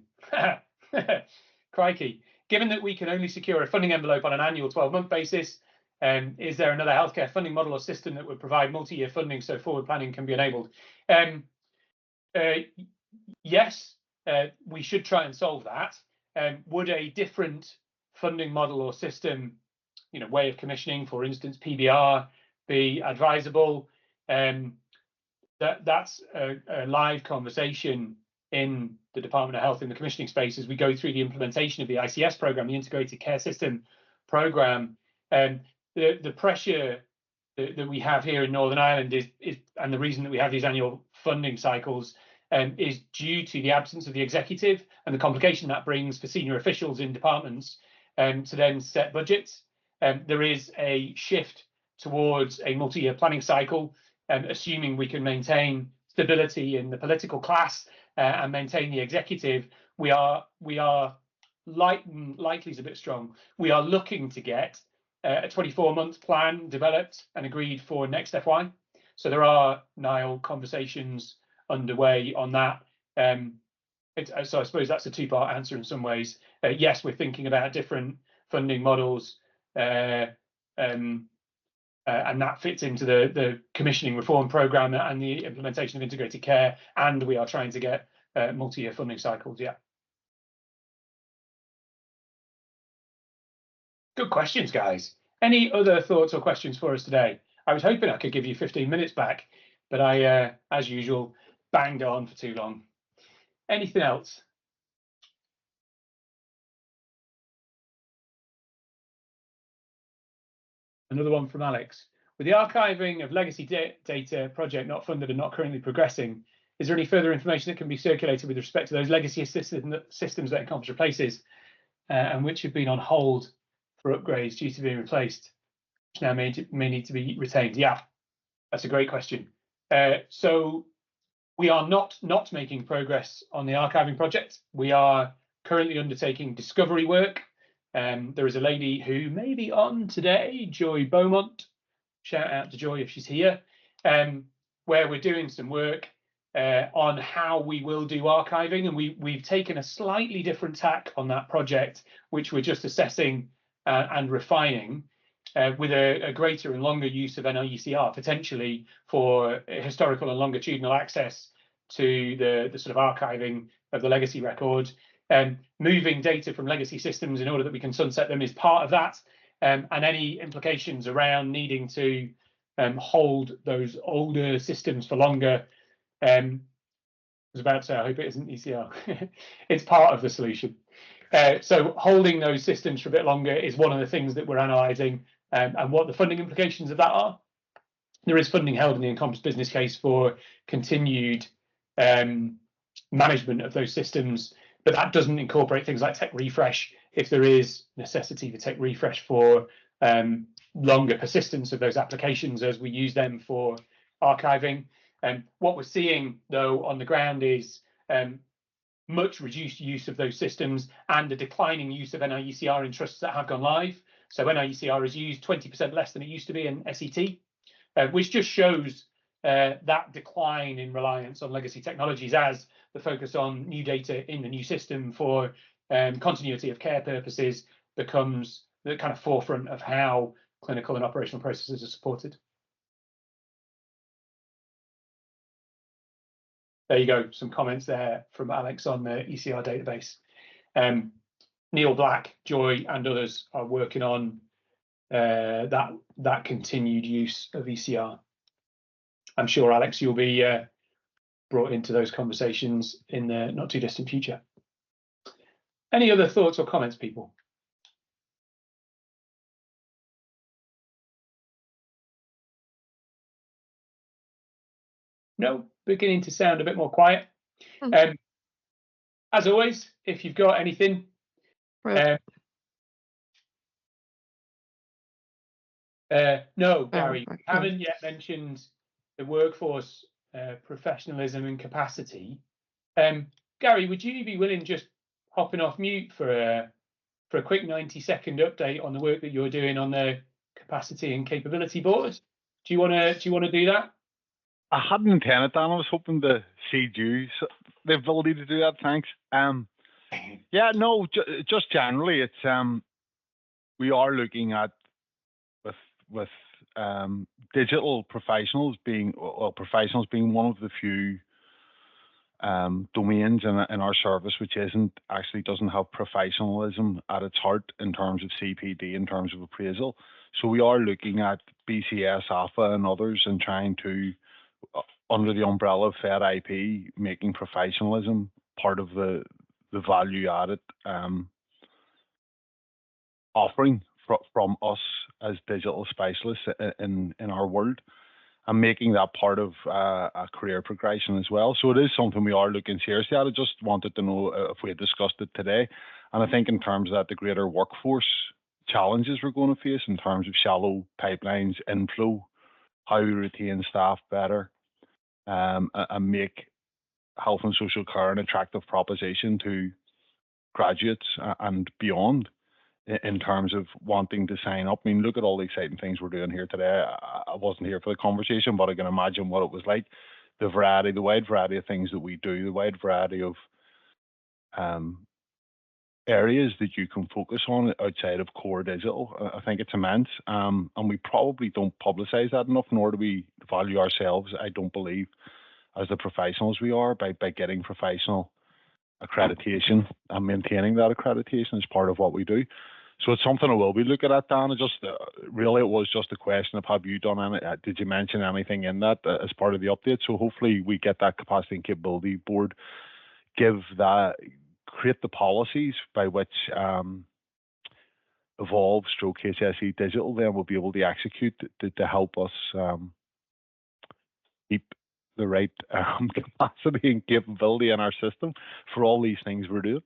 Crikey. Given that we can only secure a funding envelope on an annual 12-month basis, is there another healthcare funding model or system that would provide multi-year funding so forward planning can be enabled? Yes, we should try and solve that. Would a different funding model or system, way of commissioning, for instance, PBR, be advisable? That's a live conversation in the Department of Health in the commissioning space as we go through the implementation of the ICS program, the Integrated Care System program. The pressure that we have here in Northern Ireland is and the reason that we have these annual funding cycles is due to the absence of the executive and the complication that brings for senior officials in departments to then set budgets. There is a shift towards a multi-year planning cycle, assuming we can maintain stability in the political class and maintain the executive. We are likely is a bit strong. We are looking to get a 24-month plan developed and agreed for next FY. So there are, Niall, conversations underway on that. So I suppose that's a two-part answer in some ways. Yes, we're thinking about different funding models, and that fits into the commissioning reform program and the implementation of integrated care, and we are trying to get multi-year funding cycles. Yeah. Good questions, guys. Any other thoughts or questions for us today? I was hoping I could give you 15 minutes back, but I, as usual, banged on for too long. Anything else? Another one from Alex. With the archiving of legacy data project not funded and not currently progressing, is there any further information that can be circulated with respect to those legacy systems that Encompass replaces and which have been on hold for upgrades due to being replaced, which now may need to be retained? Yeah, that's a great question. So we are not making progress on the archiving project. We are currently undertaking discovery work. There is a lady who may be on today, Joy Beaumont. Shout out to Joy if she's here. where we're doing some work on how we will do archiving, and we've taken a slightly different tack on that project, which we're just assessing and refining, with a greater and longer use of NIECR, potentially for historical and longitudinal access to the sort of archiving of the legacy record. Moving data from legacy systems in order that we can sunset them is part of that, and any implications around needing to hold those older systems for longer. I was about to say, I hope it isn't ECR. It's part of the solution. So holding those systems for a bit longer is one of the things that we're analysing, and what the funding implications of that are. There is funding held in the Encompass business case for continued management of those systems, but that doesn't incorporate things like tech refresh if there is necessity for tech refresh for longer persistence of those applications as we use them for archiving. What we're seeing, though, on the ground is much reduced use of those systems and a declining use of NIECR in trusts that have gone live. So NIECR is used 20% less than it used to be in SET, which just shows that decline in reliance on legacy technologies as the focus on new data in the new system for continuity of care purposes becomes the kind of forefront of how clinical and operational processes are supported. There you go, some comments there from Alex on the ECR database. Neil Black, Joy, and others are working on that continued use of ECR. I'm sure, Alex, you'll be brought into those conversations in the not too distant future. Any other thoughts or comments, people? No, beginning to sound a bit more quiet. As always, if you've got anything, no, Gary, we haven't yet mentioned the workforce professionalism and capacity. Gary, would you be willing just hopping off mute for a quick 90-second update on the work that you're doing on the capacity and capability board? Do you want to do that? I hadn't intended that. I was hoping to cede you the ability to do that. Thanks. Yeah, no, just generally, it's we are looking at with digital professionals being one of the few domains in our service which doesn't have professionalism at its heart in terms of CPD, in terms of appraisal. So we are looking at BCS, AFA, and others, and trying to, under the umbrella of Fed IP, making professionalism part of the value added offering from us as digital specialists in our world, and making that part of a career progression as well. So it is something we are looking seriously at. I just wanted to know if we had discussed it today. And I think in terms of that, the greater workforce challenges we're going to face in terms of shallow pipelines, inflow, how we retain staff better, and make health and social care an attractive proposition to graduates and beyond in terms of wanting to sign up. I mean, look at all the exciting things we're doing here today. I wasn't here for the conversation, but I can imagine what it was like. The wide variety of things that we do, the wide variety of areas that you can focus on outside of core digital. I think it's immense, and we probably don't publicize that enough, nor do we value ourselves, I don't believe, as the professionals we are, by getting professional accreditation and maintaining that accreditation as part of what we do. So it's something I will be looking at, Dan. Really, it was just a question of, have you done any, did you mention anything in that as part of the update? So hopefully we get that capacity and capability board, create the policies by which Evolve / HSE Digital then will be able to execute to help us keep the right capacity and capability in our system for all these things we're doing.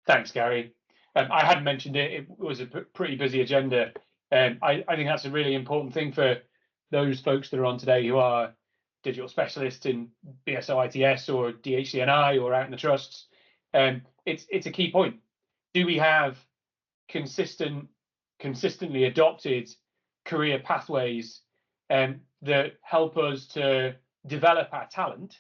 Thanks, Gary. I hadn't mentioned it. It was a pretty busy agenda. I think that's a really important thing for those folks that are on today who are digital specialists in BSO ITS or DHCNI or out in the trusts. It's a key point. Do we have consistently adopted career pathways that help us to develop our talent,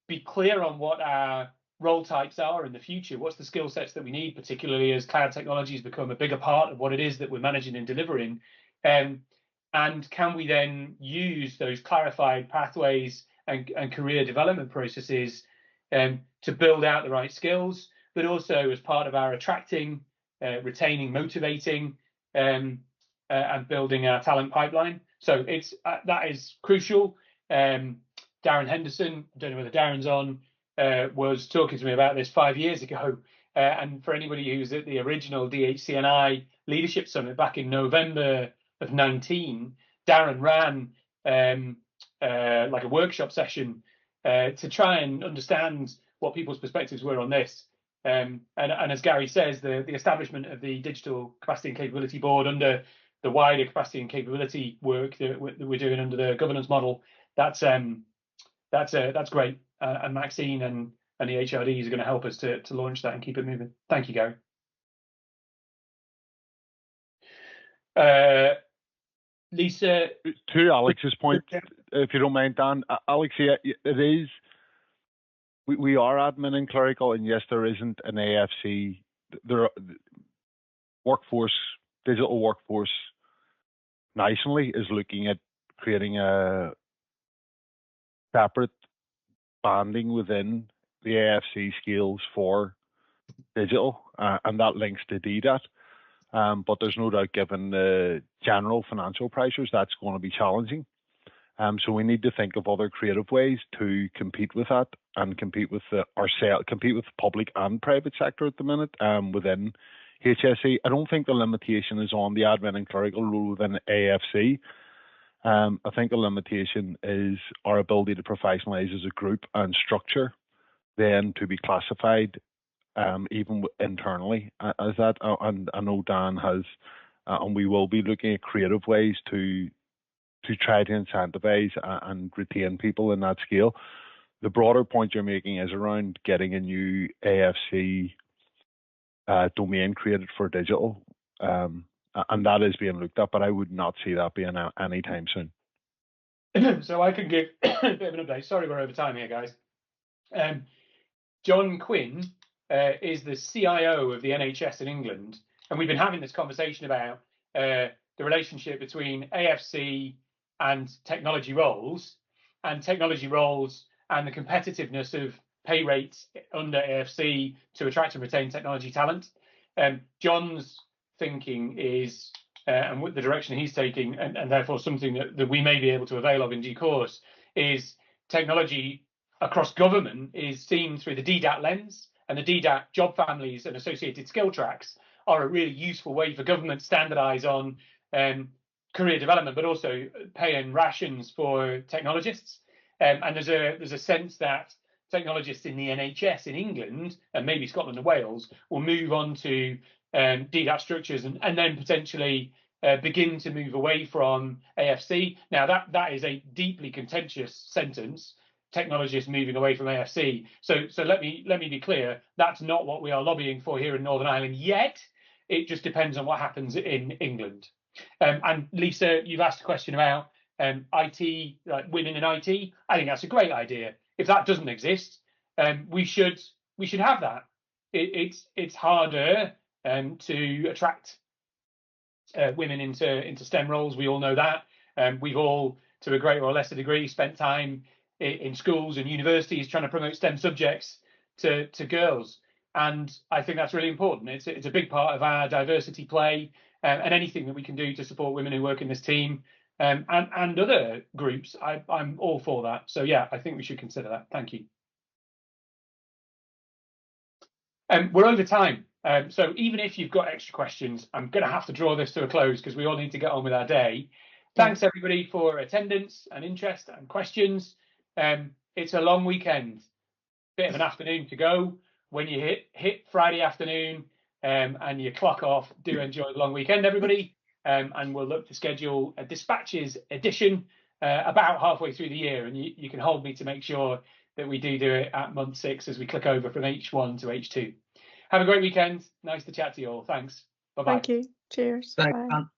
be clear on what our role types are in the future, what's the skill sets that we need, particularly as cloud technologies become a bigger part of what it is that we're managing and delivering, and can we then use those clarified pathways and career development processes to build out the right skills, but also as part of our attracting, retaining, motivating, and building our talent pipeline. So that is crucial. Darren Henderson, I don't know whether Darren's on, was talking to me about this 5 years ago. And for anybody who's at the original DHCNI Leadership Summit back in November of 19, Darren ran like a workshop session to try and understand what people's perspectives were on this. And as Gary says, the establishment of the Digital Capacity and Capability Board under the wider capacity and capability work that we're doing under the governance model, that's great. And Maxine and the HRDs are going to help us to launch that and keep it moving. Thank you, Gary. Lisa, to Alex's point, if you don't mind, Dan, Alex, yeah, it is. We are admin and clerical, and yes, there isn't an AFC. There, digital workforce, nationally is looking at creating a separate banding within the AFC skills for digital, and that links to DDAT. But there's no doubt, given the general financial pressures, that's going to be challenging. So we need to think of other creative ways to compete with that and compete with the public and private sector at the minute within HSE. I don't think the limitation is on the admin and clerical role within AFC. I think the limitation is our ability to professionalise as a group and structure, then to be classified even internally as that. And I know Dan has, and we will be looking at creative ways to try to incentivise and retain people in that scale. The broader point you're making is around getting a new AFC domain created for digital, and that is being looked at, but I would not see that being anytime soon. So I can give a bit of an update. Sorry, we're over time here, guys. John Quinn is the CIO of the NHS in England, and we've been having this conversation about the relationship between AFC and technology roles and the competitiveness of pay rates under AFC to attract and retain technology talent. John's thinking is, and with the direction he's taking, and therefore something that we may be able to avail of in due course, is technology across government is seen through the DDAT lens, and the DDAT job families and associated skill tracks are a really useful way for government to standardise on career development, but also paying rations for technologists. And there's a sense that technologists in the NHS in England, and maybe Scotland and Wales, will move on to DDAT structures and then potentially begin to move away from AFC. Now, that is a deeply contentious sentence, technologists moving away from AFC. So let me be clear, that's not what we are lobbying for here in Northern Ireland yet. It just depends on what happens in England. And Lisa, you've asked a question about IT, women in IT. I think that's a great idea. If that doesn't exist, we should have that. It's harder to attract women into STEM roles. We all know that. We've all, to a greater or lesser degree, spent time in schools and universities trying to promote STEM subjects to girls. And I think that's really important. It's a big part of our diversity play, and anything that we can do to support women who work in this team and other groups, I'm all for that. So yeah, I think we should consider that. Thank you. We're over time. So even if you've got extra questions, I'm going to have to draw this to a close because we all need to get on with our day. Thanks everybody for attendance and interest and questions. It's a long weekend, bit of an afternoon to go. When you hit Friday afternoon and you clock off, do enjoy the long weekend, everybody. And we'll look to schedule a dispatches edition about halfway through the year. And you can hold me to make sure that we do it at month 6 as we click over from H1 to H2. Have a great weekend. Nice to chat to you all. Thanks. Bye-bye. Thank you. Cheers. Thanks, Bye. Dan.